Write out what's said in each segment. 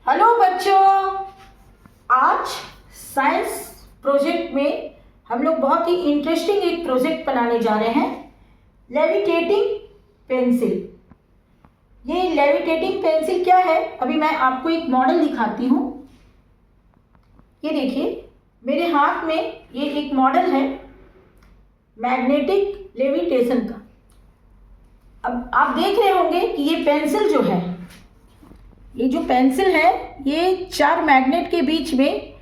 Hello बच्चों, आज science project में हम लोग बहुत ही इंटरेस्टिंग एक प्रोजेक्ट बनाने जा रहे हैं, लेविटेटिंग पेंसिल। ये लेविटेटिंग पेंसिल क्या है, अभी मैं आपको एक मॉडल दिखाती हूँ। ये देखिए मेरे हाथ में ये एक मॉडल है मैग्नेटिक लेविटेशन का। अब आप देख रहे होंगे कि ये पेंसिल जो है, ये जो पेंसिल है ये चार मैग्नेट के बीच में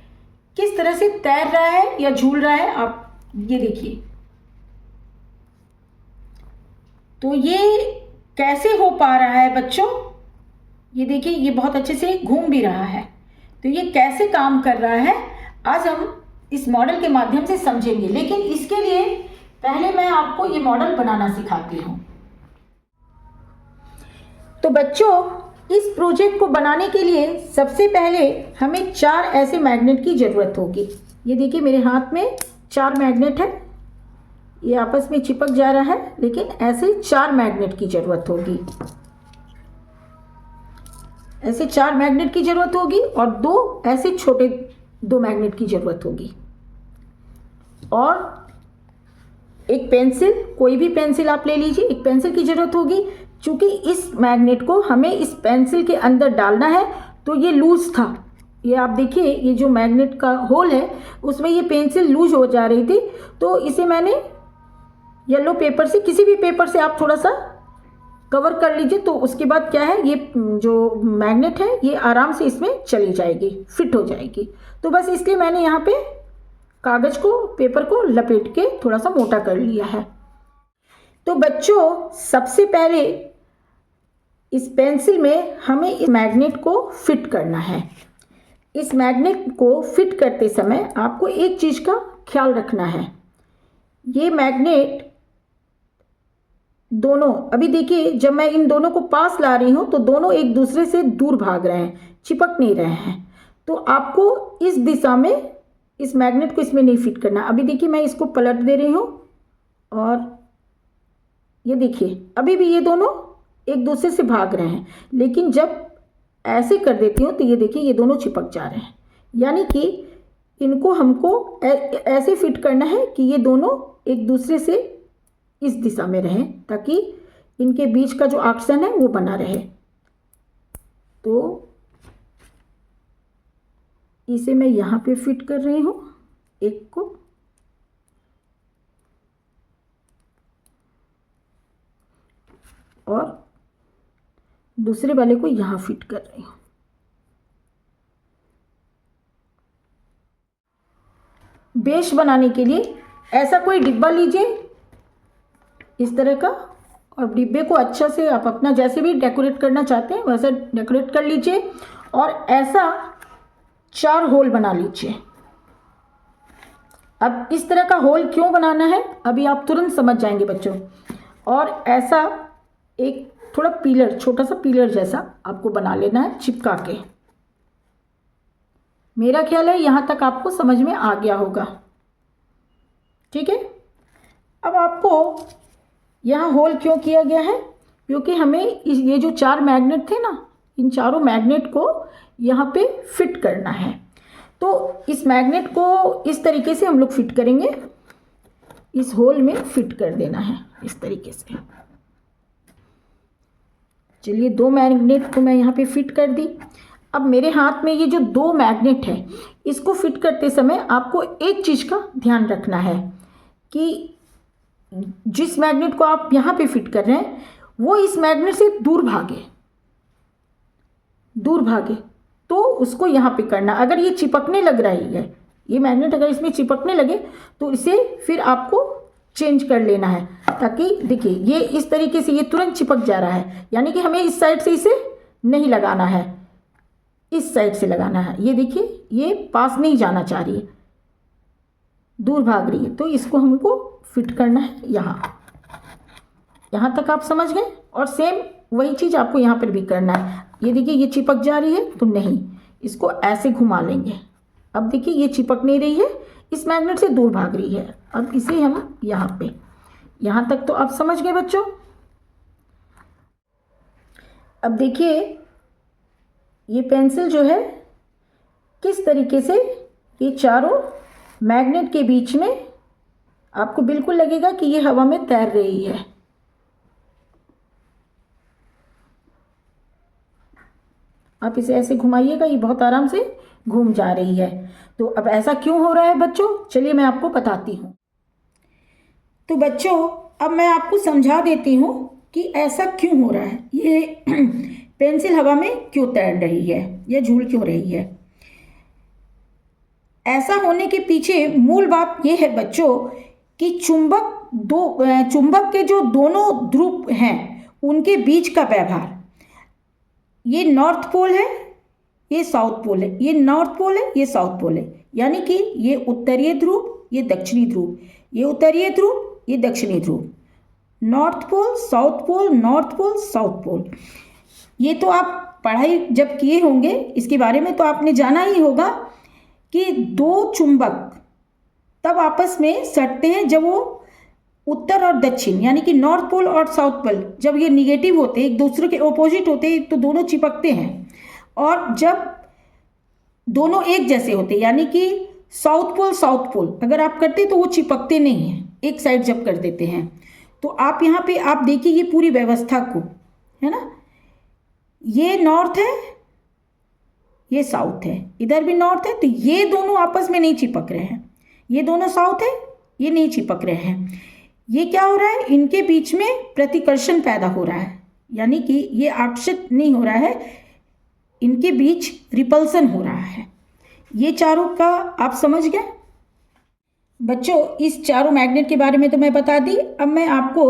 किस तरह से तैर रहा है या झूल रहा है, आप ये देखिए। तो ये कैसे हो पा रहा है बच्चों, ये देखिए ये बहुत अच्छे से घूम भी रहा है। तो ये कैसे काम कर रहा है आज हम इस मॉडल के माध्यम से समझेंगे, लेकिन इसके लिए पहले मैं आपको ये मॉडल बनाना सिखाती हूँ। तो बच्चों, इस प्रोजेक्ट को बनाने के लिए सबसे पहले हमें चार ऐसे मैग्नेट की ज़रूरत होगी। ये देखिए मेरे हाथ में चार मैग्नेट है, ये आपस में चिपक जा रहा है, लेकिन ऐसे चार मैग्नेट की ज़रूरत होगी। ऐसे चार मैग्नेट की ज़रूरत होगी और दो ऐसे छोटे दो मैग्नेट की ज़रूरत होगी। और एक पेंसिल, कोई भी पेंसिल आप ले लीजिए, एक पेंसिल की ज़रूरत होगी। चूँकि इस मैग्नेट को हमें इस पेंसिल के अंदर डालना है, तो ये लूज था। ये आप देखिए, ये जो मैग्नेट का होल है उसमें ये पेंसिल लूज हो जा रही थी, तो इसे मैंने येलो पेपर से, किसी भी पेपर से आप थोड़ा सा कवर कर लीजिए। तो उसके बाद क्या है, ये जो मैग्नेट है ये आराम से इसमें चली जाएगी, फिट हो जाएगी। तो बस इसलिए मैंने यहाँ पे कागज़ को, पेपर को लपेट के थोड़ा सा मोटा कर लिया है। तो बच्चों, सबसे पहले इस पेंसिल में हमें इस मैग्नेट को फिट करना है। इस मैग्नेट को फिट करते समय आपको एक चीज़ का ख्याल रखना है। ये मैग्नेट दोनों, अभी देखिए जब मैं इन दोनों को पास ला रही हूँ तो दोनों एक दूसरे से दूर भाग रहे हैं, चिपक नहीं रहे हैं। तो आपको इस दिशा में इस मैग्नेट को इसमें नहीं फिट करना। अभी देखिए मैं इसको पलट दे रही हूँ और ये देखिए अभी भी ये दोनों एक दूसरे से भाग रहे हैं, लेकिन जब ऐसे कर देती हूँ तो ये देखिए ये दोनों चिपक जा रहे हैं। यानी कि इनको हमको ऐसे फिट करना है कि ये दोनों एक दूसरे से इस दिशा में रहें, ताकि इनके बीच का जो आकर्षण है वो बना रहे। तो इसे मैं यहाँ पे फिट कर रही हूँ एक को, और दूसरे वाले को यहाँ फिट कर रही हूँ। बेस बनाने के लिए ऐसा कोई डिब्बा लीजिए इस तरह का, और डिब्बे को अच्छा से आप अपना जैसे भी डेकोरेट करना चाहते हैं वैसा डेकोरेट कर लीजिए, और ऐसा चार होल बना लीजिए। अब इस तरह का होल क्यों बनाना है अभी आप तुरंत समझ जाएंगे बच्चों। और ऐसा एक थोड़ा पिलर, छोटा सा पिलर जैसा आपको बना लेना है चिपका के। मेरा ख्याल है यहाँ तक आपको समझ में आ गया होगा, ठीक है। अब आपको यहाँ होल क्यों किया गया है, क्योंकि हमें ये जो चार मैग्नेट थे ना, इन चारों मैग्नेट को यहाँ पे फिट करना है। तो इस मैग्नेट को इस तरीके से हम लोग फिट करेंगे, इस होल में फिट कर देना है इस तरीके से। चलिए, दो मैग्नेट को मैं यहाँ पे फिट कर दी। अब मेरे हाथ में ये जो दो मैग्नेट है, इसको फिट करते समय आपको एक चीज़ का ध्यान रखना है कि जिस मैग्नेट को आप यहाँ पे फिट कर रहे हैं वो इस मैग्नेट से दूर भागे, दूर भागे। तो उसको यहाँ पे करना। अगर ये चिपकने लग रही है, ये मैग्नेट अगर इसमें चिपकने लगे तो इसे फिर आपको चेंज कर लेना है, ताकि देखिए ये इस तरीके से ये तुरंत चिपक जा रहा है। यानी कि हमें इस साइड से इसे नहीं लगाना है, इस साइड से लगाना है। ये देखिए ये पास नहीं जाना चाह रही है, दूर भाग रही है, तो इसको हमको फिट करना है यहाँ। यहाँ तक आप समझ गए। और सेम वही चीज़ आपको यहाँ पर भी करना है। ये देखिए ये चिपक जा रही है, तो नहीं, इसको ऐसे घुमा लेंगे। अब देखिए ये चिपक नहीं रही है, इस मैग्नेट से दूर भाग रही है। अब इसे हम यहाँ पे, यहाँ तक तो आप समझ गए बच्चों। अब देखिए ये पेंसिल जो है किस तरीके से ये चारों मैग्नेट के बीच में आपको बिल्कुल लगेगा कि ये हवा में तैर रही है। आप इसे ऐसे घुमाइएगा, ये बहुत आराम से घूम जा रही है। तो अब ऐसा क्यों हो रहा है बच्चों, चलिए मैं आपको बताती हूँ। तो बच्चों अब मैं आपको समझा देती हूँ कि ऐसा क्यों हो रहा है, ये पेंसिल हवा में क्यों तैर रही है या झूल क्यों रही है। ऐसा होने के पीछे मूल बात यह है बच्चों कि चुंबक के जो दोनों ध्रुव हैं उनके बीच का व्यवहार, ये नॉर्थ पोल है, ये साउथ पोल है, ये नॉर्थ पोल है, ये साउथ पोल है, यानी कि ये उत्तरीय ध्रुव, ये दक्षिणी ध्रुव, ये उत्तरीय ध्रुव, ये दक्षिणी ध्रुव, north pole south pole, north pole south pole. ये तो आप पढ़ाई जब किए होंगे इसके बारे में तो आपने जाना ही होगा कि दो चुंबक तब आपस में सटते हैं जब वो उत्तर और दक्षिण यानी कि नॉर्थ पोल और साउथ पोल जब ये निगेटिव होते हैं, एक दूसरे के ऑपोजिट होते हैं, तो दोनों चिपकते हैं। और जब दोनों एक जैसे होते हैं यानी कि साउथ पोल अगर आप करते तो वो चिपकते नहीं हैं, एक साइड जब कर देते हैं। तो आप यहाँ पे आप देखिए ये पूरी व्यवस्था को, है ना, ये नॉर्थ है, ये साउथ है, इधर भी नॉर्थ है, तो ये दोनों आपस में नहीं चिपक रहे हैं, ये दोनों साउथ है, ये नहीं चिपक रहे हैं। ये क्या हो रहा है, इनके बीच में प्रतिकर्षण पैदा हो रहा है, यानी कि ये आकर्षित नहीं हो रहा है, इनके बीच रिपल्सन हो रहा है। ये चारों का आप समझ गए बच्चों। इस चारों मैग्नेट के बारे में तो मैं बता दी। अब मैं आपको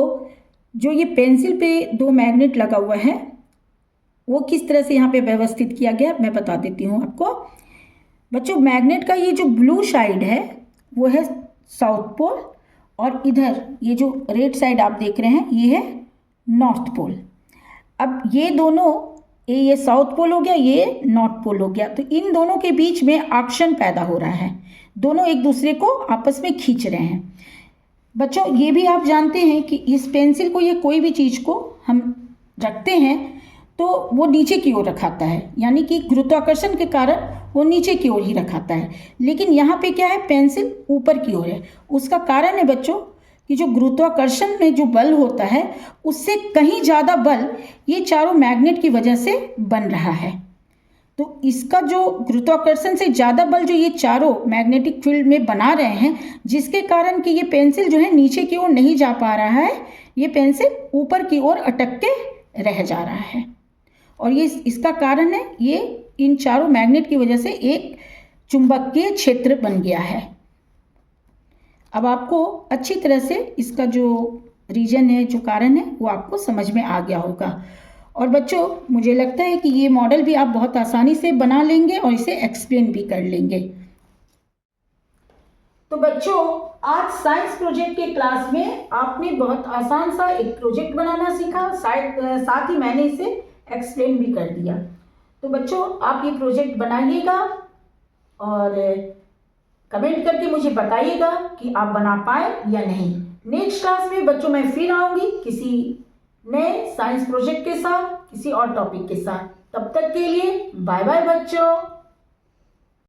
जो ये पेंसिल पे दो मैग्नेट लगा हुआ है वो किस तरह से यहाँ पे व्यवस्थित किया गया मैं बता देती हूँ आपको बच्चों। मैग्नेट का ये जो ब्लू साइड है वो है साउथ पोल और इधर ये जो रेड साइड आप देख रहे हैं ये है नॉर्थ पोल। अब ये दोनों ये साउथ पोल हो गया, ये नॉर्थ पोल हो गया, तो इन दोनों के बीच में आकर्षण पैदा हो रहा है, दोनों एक दूसरे को आपस में खींच रहे हैं। बच्चों ये भी आप जानते हैं कि इस पेंसिल को, ये कोई भी चीज़ को हम रखते हैं तो वो नीचे की ओर रखाता है, यानी कि गुरुत्वाकर्षण के कारण वो नीचे की ओर ही रखाता है। लेकिन यहाँ पे क्या है, पेंसिल ऊपर की ओर है। उसका कारण है बच्चों कि जो गुरुत्वाकर्षण में जो बल होता है उससे कहीं ज़्यादा बल ये चारों मैग्नेट की वजह से बन रहा है। तो इसका जो गुरुत्वाकर्षण से ज़्यादा बल जो ये चारों मैग्नेटिक फील्ड में बना रहे हैं, जिसके कारण कि ये पेंसिल जो है नीचे की ओर नहीं जा पा रहा है, ये पेंसिल ऊपर की ओर अटक के रह जा रहा है। और ये इसका कारण है ये इन चारों मैग्नेट की वजह से एक चुंबकीय क्षेत्र बन गया है। अब आपको अच्छी तरह से इसका जो रीजन है, जो कारण है, वो आपको समझ में आ गया होगा। और बच्चों मुझे लगता है कि ये मॉडल भी आप बहुत आसानी से बना लेंगे और इसे एक्सप्लेन भी कर लेंगे। तो बच्चों आज साइंस प्रोजेक्ट के क्लास में आपने बहुत आसान सा एक प्रोजेक्ट बनाना सीखा, साथ ही मैंने इसे एक्सप्लेन भी कर दिया। तो बच्चों आप ये प्रोजेक्ट बनाइएगा और कमेंट करके मुझे बताइएगा कि आप बना पाए या नहीं। नेक्स्ट क्लास में बच्चों मैं फिर आऊँगी किसी नए साइंस प्रोजेक्ट के साथ, किसी और टॉपिक के साथ। तब तक के लिए बाय बाय बच्चों।